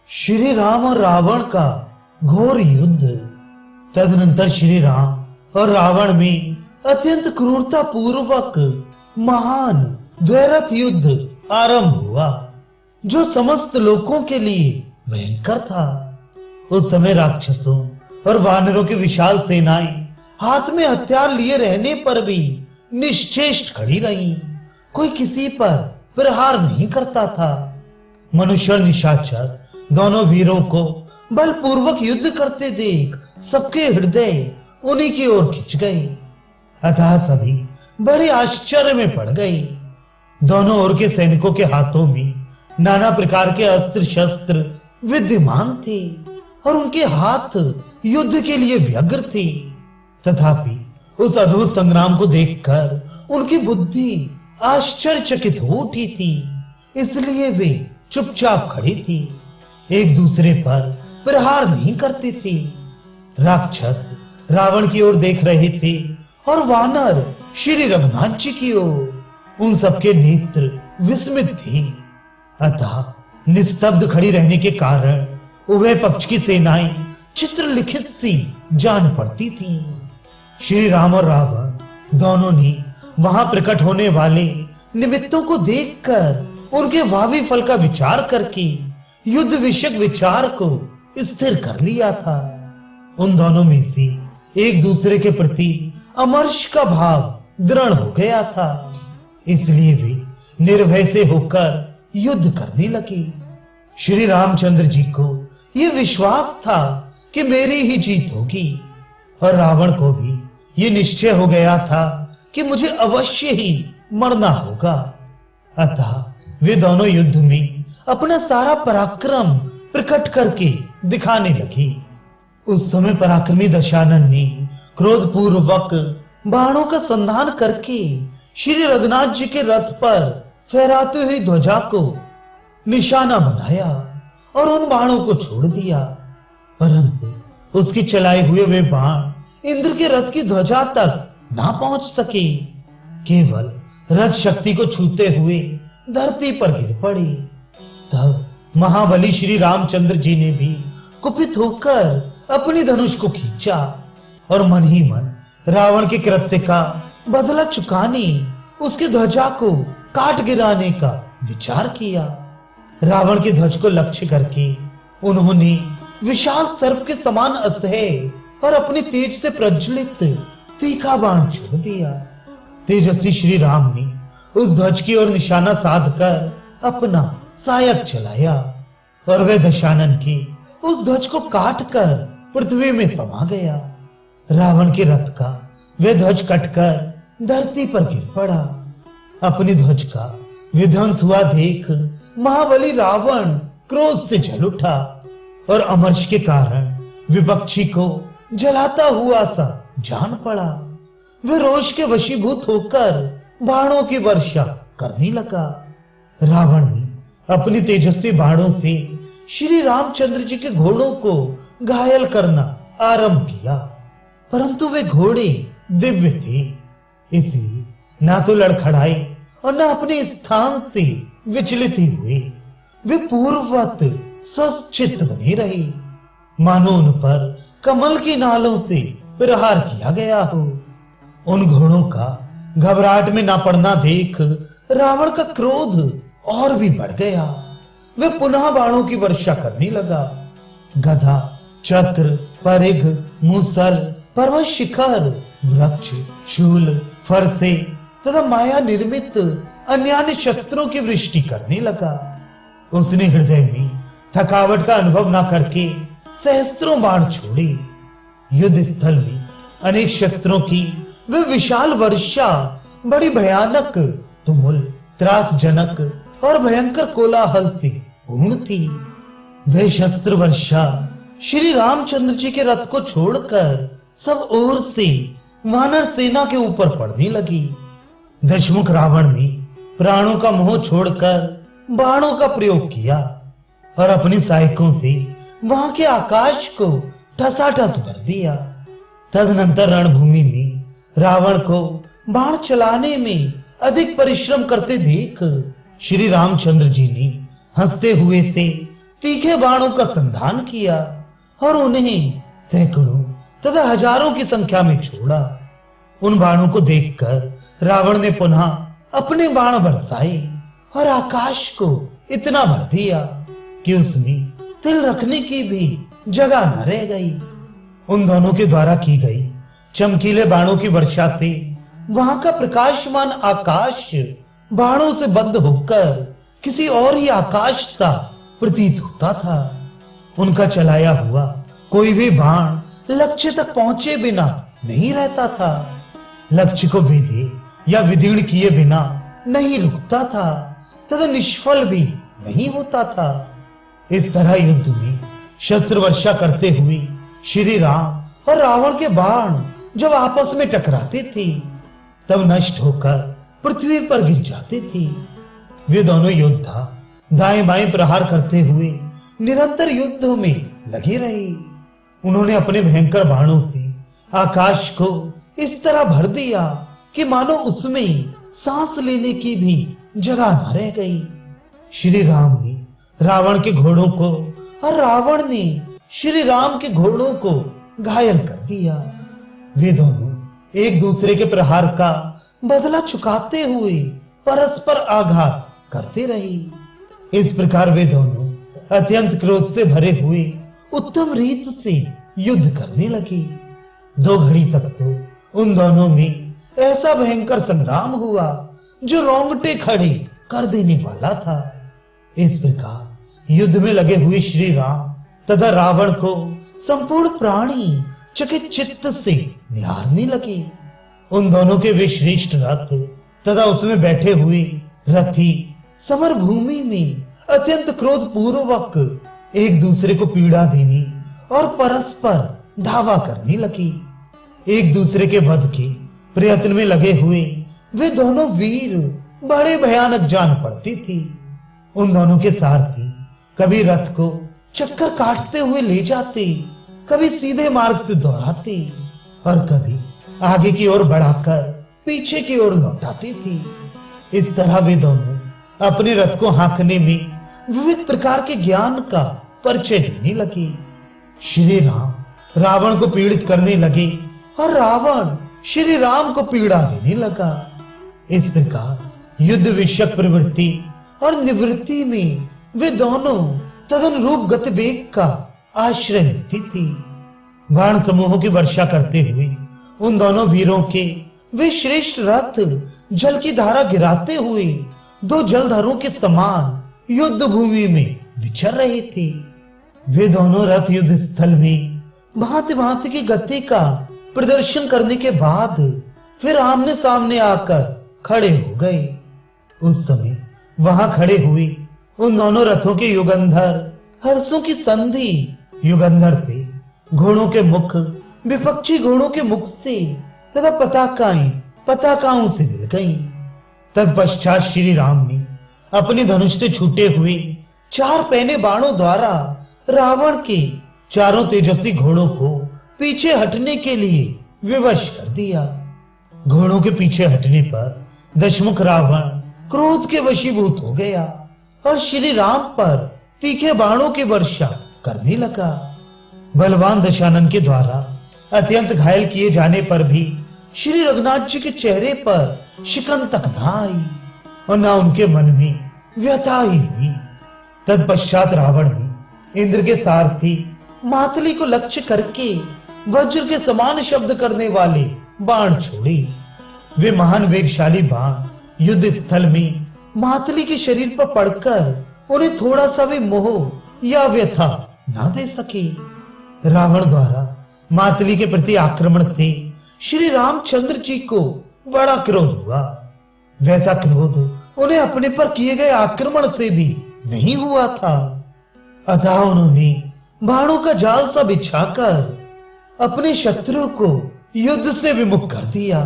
श्री राम और रावण का घोर युद्ध। तदनंतर श्री राम और रावण में अत्यंत क्रूरता पूर्वक महान द्वैरथ युद्ध आरंभ हुआ, जो समस्त लोगों के लिए भयंकर था। उस समय राक्षसों और वानरों की विशाल सेनाएं हाथ में हथियार लिए रहने पर भी निश्चेष्ट खड़ी रहीं। कोई किसी पर प्रहार नहीं करता था। मनुष्य और निशाचर दोनों वीरों को बलपूर्वक युद्ध करते देख सबके हृदय उन्हीं की ओर खिंच गए। अतः सभी बड़े आश्चर्य में पड़ गए। दोनों ओर के सैनिकों के हाथों में नाना प्रकार के अस्त्र शस्त्र विद्यमान थे और उनके हाथ युद्ध के लिए व्यग्र थे। तथापि उस अद्भुत संग्राम को देखकर उनकी बुद्धि आश्चर्यचकित हो उठी थी, इसलिए वे चुपचाप खड़ी थी, एक दूसरे पर प्रहार नहीं करते थे। राक्षस रावण की ओर देख रहे थे और वानर श्री रघुनाथ जी की ओर। उन सबके नेत्र विस्मित थे। अतः निस्तब्ध खड़ी रहने के कारण उभय पक्ष की सेनाएं चित्रलिखित सी जान पड़ती थीं। श्री राम और रावण दोनों ने वहां प्रकट होने वाले निमित्तों को देखकर उनके भावी फल का विचार करके युद्ध विषयक विचार को स्थिर कर लिया था। उन दोनों में से एक दूसरे के प्रति अमर्ष का भाव दृढ़ हो गया था, इसलिए वे निर्भय से होकर युद्ध करने लगे। श्री रामचंद्र जी को यह विश्वास था कि मेरी ही जीत होगी, और रावण को भी यह निश्चय हो गया था कि मुझे अवश्य ही मरना होगा। अतः वे दोनों युद्ध में अपना सारा पराक्रम प्रकट करके दिखाने लगे। उस समय पराक्रमी दशानन ने क्रोध पूर्वक बाणों का संधान करके श्री रघुनाथ जी के रथ पर फहराती हुई ध्वजा को निशाना बनाया और उन बाणों को छोड़ दिया, परंतु उसके चलाए हुए वे बाण इंद्र के रथ की ध्वजा तक ना पहुंच सके, केवल रथ शक्ति को छूते हुए धरती पर गिर पड़े। तब महाबली श्री रामचंद्र जी ने भी कुपित होकर अपनी धनुष को खींचा और मन ही मन रावण के कृत्य का बदला चुकाने उसकी ध्वजा को काट गिराने का विचार किया। रावण की ध्वज को लक्ष्य करके उन्होंने विशाल सर्प के समान असह्य और अपने तेज से प्रज्वलित तीखा बाण छोड़ दिया। तेजस्वी श्री राम ने उस ध्वज की ओर निशाना साधकर अपना सायक चलाया और वह दशानन की उस ध्वज को काटकर पृथ्वी में समा गया। रावण के रथ का वह ध्वज कटकर धरती पर गिर पड़ा। अपनी ध्वज का विध्वंस हुआ देख महाबली रावण क्रोध से जल उठा और अमर्ष के कारण विपक्षी को जलाता हुआ सा जान पड़ा। वह रोष के वशीभूत होकर बाणों की वर्षा करने लगा। रावण ने अपनी तेजस्वी बाणों से श्री रामचंद्र जी के घोड़ों को घायल करना आरंभ किया, परंतु वे घोड़े दिव्य थे, इसलिए ना तो लड़खड़ाए और न अपने स्थान से विचलित ही हुए। वे पूर्ववत सचित्त बने रहे, मानो उन पर कमल की नालों से प्रहार किया गया हो। उन घोड़ों का घबराहट में ना पड़ना देख रावण का क्रोध और भी बढ़ गया। वह पुनः बाणों की वर्षा करने लगा। गदा, चक्र, परिघ, मूसल, पर्वत शिखर, वृक्ष, शूल, फरसे तथा माया निर्मित अन्य शस्त्रों की वृष्टि करने लगा। उसने हृदय में थकावट का अनुभव न करके सहस्त्रों बाण छोड़े। युद्ध स्थल में अनेक शस्त्रों की वह विशाल वर्षा बड़ी भयानक, तुमुल, त्रासजनक और भयंकर कोलाहल से पूर्ण थी। वह शस्त्र वर्षा श्री रामचंद्र जी के रथ को छोड़कर सब ओर से वानर सेना के ऊपर पड़ने लगी। दशमुख रावण ने प्राणों का मोह छोड़कर बाणों का प्रयोग किया और अपनी सहायकों से वहां के आकाश को ठसाठस भर दिया। तदनंतर रणभूमि में रावण को बाण चलाने में अधिक परिश्रम करते देख श्री रामचंद्र जी ने हंसते हुए से तीखे बाणों का संधान किया और उन्हें सैकड़ों तथा हजारों की संख्या में छोड़ा। उन बाणों को देखकर रावण ने पुनः अपने बाण बरसाए और आकाश को इतना भर दिया कि उसमें तिल रखने की भी जगह न रह गई। उन दोनों के द्वारा की गई चमकीले बाणों की वर्षा से वहां का प्रकाशमान आकाश बाणों से बंद होकर किसी और ही आकाश सा प्रतीत होता था। उनका चलाया हुआ कोई भी बाण लक्ष्य तक पहुंचे बिना नहीं रहता था, लक्ष्य को वेधे या विदीर्ण किए बिना नहीं रुकता था तथा निष्फल भी नहीं होता था। इस तरह युद्ध में शस्त्र वर्षा करते हुए श्री राम और रावण के बाण जब आपस में टकराते थे तब नष्ट होकर पृथ्वी पर गिर जाते थे। वे दोनों योद्धा दाएं बाएं प्रहार करते हुए निरंतर युद्ध में लगे रहे। उन्होंने अपने भयंकर बाणों से आकाश को इस तरह भर दिया कि मानो उसमें सांस लेने की भी जगह न रह गई। श्री राम ने रावण के घोड़ों को और रावण ने श्री राम के घोड़ों को घायल कर दिया। वे दोनों एक दूसरे के प्रहार का बदला चुकाते हुए परस्पर आघात करते रहे। इस प्रकार वे दोनों अत्यंत क्रोध से भरे हुए उत्तम रीत से युद्ध करने लगे। 2 घड़ी तक तो उन दोनों में ऐसा भयंकर संग्राम हुआ जो रोंगटे खड़े कर देने वाला था। इस प्रकार युद्ध में लगे हुए श्री राम तथा रावण को संपूर्ण प्राणी चकित चित्त से निहारने लगे। उन दोनों के वे श्रेष्ठ रथ तथा उसमें बैठे हुए रथी समर भूमि में अत्यंत क्रोध पूर्वक एक दूसरे को पीड़ा देने और परस्पर धावा करने लगे। एक दूसरे के वध के प्रयत्न में लगे हुए वे दोनों वीर बड़े भयानक जान पड़ते थे। उन दोनों के सारथी कभी रथ को चक्कर काटते हुए ले जाते, कभी सीधे मार्ग से दौड़ाते और कभी आगे की ओर बढ़ाकर पीछे की ओर लौटाते थे। इस तरह वे दोनों अपने रथ को हाँकने में विविध प्रकार के ज्ञान का परिचय देने लगे। श्री राम रावण को पीड़ित करने लगे और रावण श्री राम को पीड़ा देने लगा। इस प्रकार युद्ध विषयक प्रवृत्ति और निवृत्ति में वे दोनों तदनुरूप गतिवेग का आश्रय लेती थी। बाण समूहों की वर्षा करते हुए उन दोनों वीरों के वे श्रेष्ठ रथ जल की धारा गिराते हुए 2 जलधरों के समान युद्ध भूमि में विचर रहे थे। वे दोनों रथ युद्ध स्थल में भांति भांति की गति का प्रदर्शन करने के बाद फिर आमने सामने आकर खड़े हो गए। उस समय वहां खड़े हुए उन दोनों रथों के युगंधर हर्षों की संधि युगंधर से घोड़ों के मुख विपक्षी घोड़ों के मुख से तथा पताकाओं से मिल गईं। तत्पश्चात श्री राम ने अपने धनुष से छूटे हुए 4 पैने बाणों द्वारा रावण के चारों तेजस्वी घोड़ों को पीछे हटने के लिए विवश कर दिया। घोड़ों के पीछे हटने पर दशमुख रावण क्रोध के वशीभूत हो गया और श्री राम पर तीखे बाणों की वर्षा करने लगा। बलवान दशानन के द्वारा अत्यंत घायल किए जाने पर भी श्री रघुनाथ जी के चेहरे पर शिकन तक न आई और न उनके मन में व्यथा ही हुई। तत्पश्चात रावण ने इंद्र के सारथी मातली को लक्ष्य करके वज्र के समान शब्द करने वाले बाण छोड़े। वे महान वेगशाली बाण युद्ध स्थल में मातली के शरीर पर पड़कर उन्हें थोड़ा सा भी मोह या व्यथा न दे सके। रावण द्वारा मातली के प्रति आक्रमण से श्री रामचंद्र जी को बड़ा क्रोध हुआ। वैसा क्रोध उन्हें अपने पर किए गए आक्रमण से भी नहीं हुआ था। अतः उन्होंने बाणों का जाल सा बिछाकर अपने शत्रु को युद्ध से विमुख कर दिया।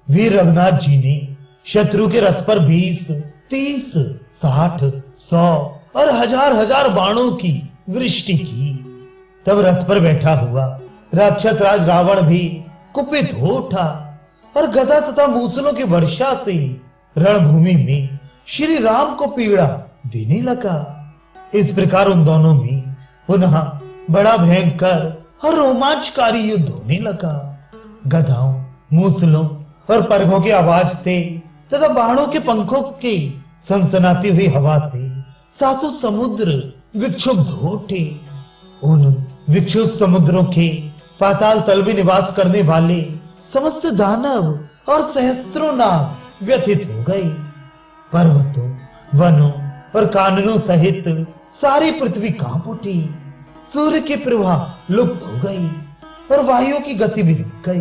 वीर रघुनाथ जी ने शत्रु के रथ पर 20, 30, 60, 100 और हजार बाणों की वृष्टि की। तब रथ पर बैठा हुआ राक्षस राज रावण भी कुपित हो उठा और गदा तथा मूसलों की वर्षा से रणभूमि में श्री राम को पीड़ा देने लगा। इस प्रकार उन दोनों में पुनः बड़ा भयंकर और रोमांचकारी युद्ध होने लगा। गधाओं, मूसलों और परघों की आवाज से तथा बाणों के पंखों की सनसनाती हुई हवा से सातों समुद्र विक्षुब्ध हो उठे। उन विक्षुब्ध समुद्रों के पाताल तल में निवास करने वाले समस्त दानव और सहस्त्रों नाग व्यथित हो गए। पर्वतों, वनों और काननों सहित सारी पृथ्वी कांप उठी। सूर्य की प्रवाह लुप्त हो गई और वायु की गति भी रुक गई।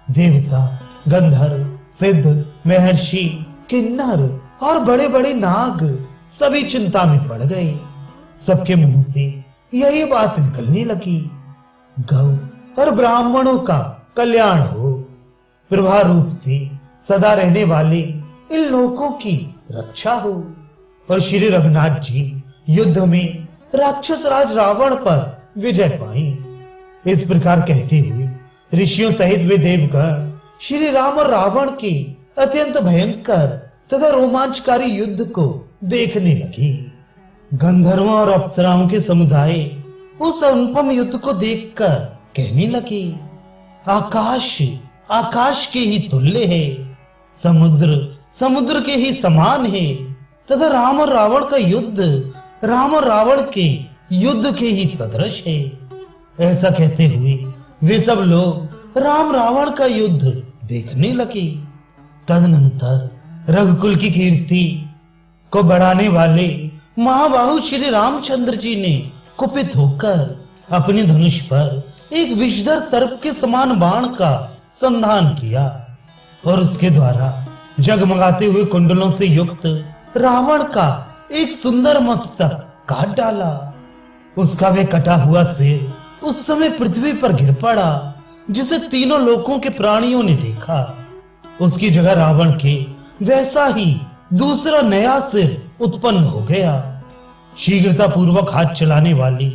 देवता, गंधर्व, सिद्ध, महर्षि, किन्नर और बड़े बड़े नाग सभी चिंता में पड़ गए। सबके मुंह से यही बात निकलने लगी, गौ और ब्राह्मणों का कल्याण हो। प्रभा रूप से सदा रहने वाले इन लोगों की रक्षा हो। और श्री रघुनाथ जी युद्ध में राक्षस राज रावण पर विजय पाए। इस प्रकार कहते हुए ऋषियों सहित वे देवगण श्री राम और रावण के अत्यंत भयंकर तथा रोमांचकारी युद्ध को देखने लगे। गंधर्वों और अप्सराओं के समुदाय उस अनुपम युद्ध को देखकर कहने लगे, आकाश आकाश के ही तुल्य है, समुद्र समुद्र के ही समान है तथा राम और रावण का युद्ध राम और रावण के युद्ध के ही सदृश है। ऐसा कहते हुए वे सब लोग राम रावण का युद्ध देखने लगे। तदनंतर रघुकुल की कीर्ति को बढ़ाने वाले महाबाहु श्री रामचंद्र जी ने कुपित होकर अपने धनुष पर एक विषधर सर्प के समान बाण का संधान किया और उसके द्वारा जगमगाते हुए कुंडलों से युक्त रावण का एक सुंदर मस्तक काट डाला। उसका वे कटा हुआ सिर उस समय पृथ्वी पर गिर पड़ा, जिसे तीनों लोकों के प्राणियों ने देखा। उसकी जगह रावण के वैसा ही दूसरा नया सिर उत्पन्न हो गया। शीघ्रता पूर्वक हाथ चलाने वाले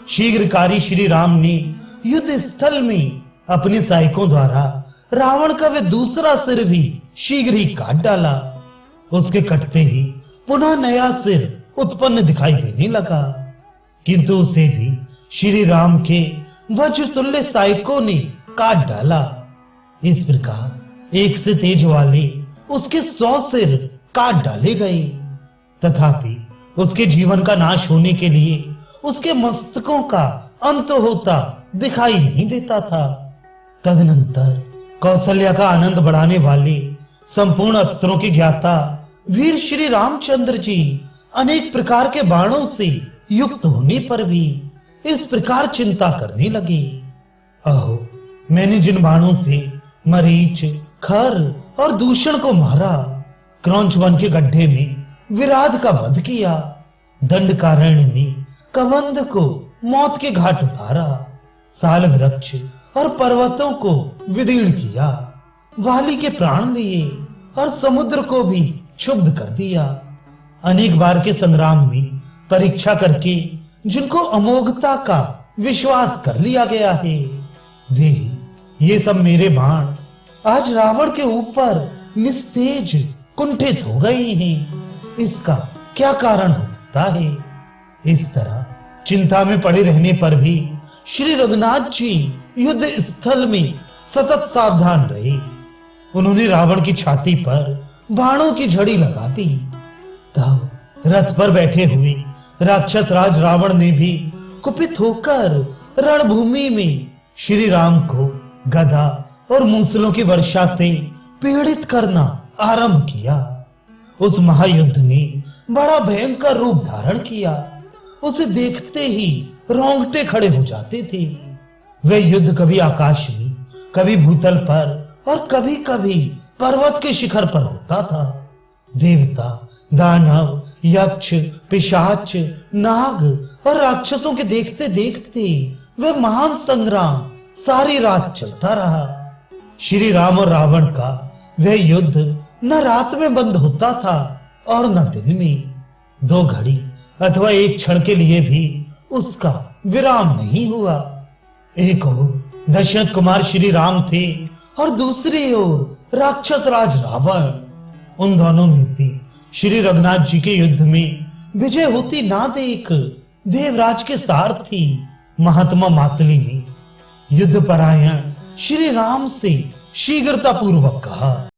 शीघ्रकारी श्री राम ने युद्ध स्थल में अपने सहायकों द्वारा रावण का वे दूसरा सिर भी शीघ्र ही काट डाला। उसके कटते ही पुनः नया सिर उत्पन्न दिखाई देने लगा, किंतु उसे भी श्री राम के वज्रतुल्य सहायकों ने काट डाला। इस प्रकार एक से तेज वाले उसके 100 सिर काट डाले गए। तथापि उसके जीवन का नाश होने के लिए उसके मस्तकों का अंत होता दिखाई नहीं देता था। तदनंतर कौशल्या का आनंद बढ़ाने वाले संपूर्ण अस्त्रों के ज्ञाता वीर श्री रामचंद्र जी अनेक प्रकार के बाणों से युक्त होने पर भी इस प्रकार चिंता करने लगे, अहो मैंने जिन बाणों से मरीच, खर और दूषण को मारा, क्रौंच वन के गड्ढे में विराध का वध किया, दंडकारण्य में कबंध को मौत के घाट उतारा, साल वृक्ष और पर्वतों को विदीर्ण किया, वाली के प्राण लिए और समुद्र को भी क्षुब्ध कर दिया। अनेक बार के संग्राम में परीक्षा करके जिनको अमोघता का विश्वास कर लिया गया है, वे ये सब मेरे बाण आज रावण के ऊपर निस्तेज कुंठित हो गए हैं। इसका क्या कारण हो सकता है? इस तरह चिंता में पड़े रहने पर भी श्री रघुनाथ जी युद्ध स्थल में सतत सावधान रहे। उन्होंने रावण की छाती पर बाणों की झड़ी लगा दी। तब रथ पर बैठे हुए राक्षस राज रावण ने भी कुपित होकर रणभूमि में श्री राम को गदा और मूसलों की वर्षा से पीड़ित करना आरंभ किया। उस महायुद्ध ने बड़ा भयंकर रूप धारण किया। उसे देखते ही रोंगटे खड़े हो जाते थे। वह युद्ध कभी आकाश में, कभी भूतल पर और कभी कभी पर्वत के शिखर पर होता था। देवता, दानव, यक्ष, पिशाच, नाग और राक्षसों के देखते देखते वह महान संग्राम सारी रात चलता रहा। श्री राम और रावण का वह युद्ध न रात में बंद होता था और न दिन में। 2 घड़ी अथवा 1 क्षण के लिए भी उसका विराम नहीं हुआ। एक ओर दशरथ कुमार श्री राम थे और दूसरी ओर राक्षस राज रावण। उन दोनों में से श्री रघुनाथ जी के युद्ध में विजय होती ना देख देवराज के सारथी महात्मा मातली ने युद्ध परायण श्री राम से शीघ्रता पूर्वक कहा।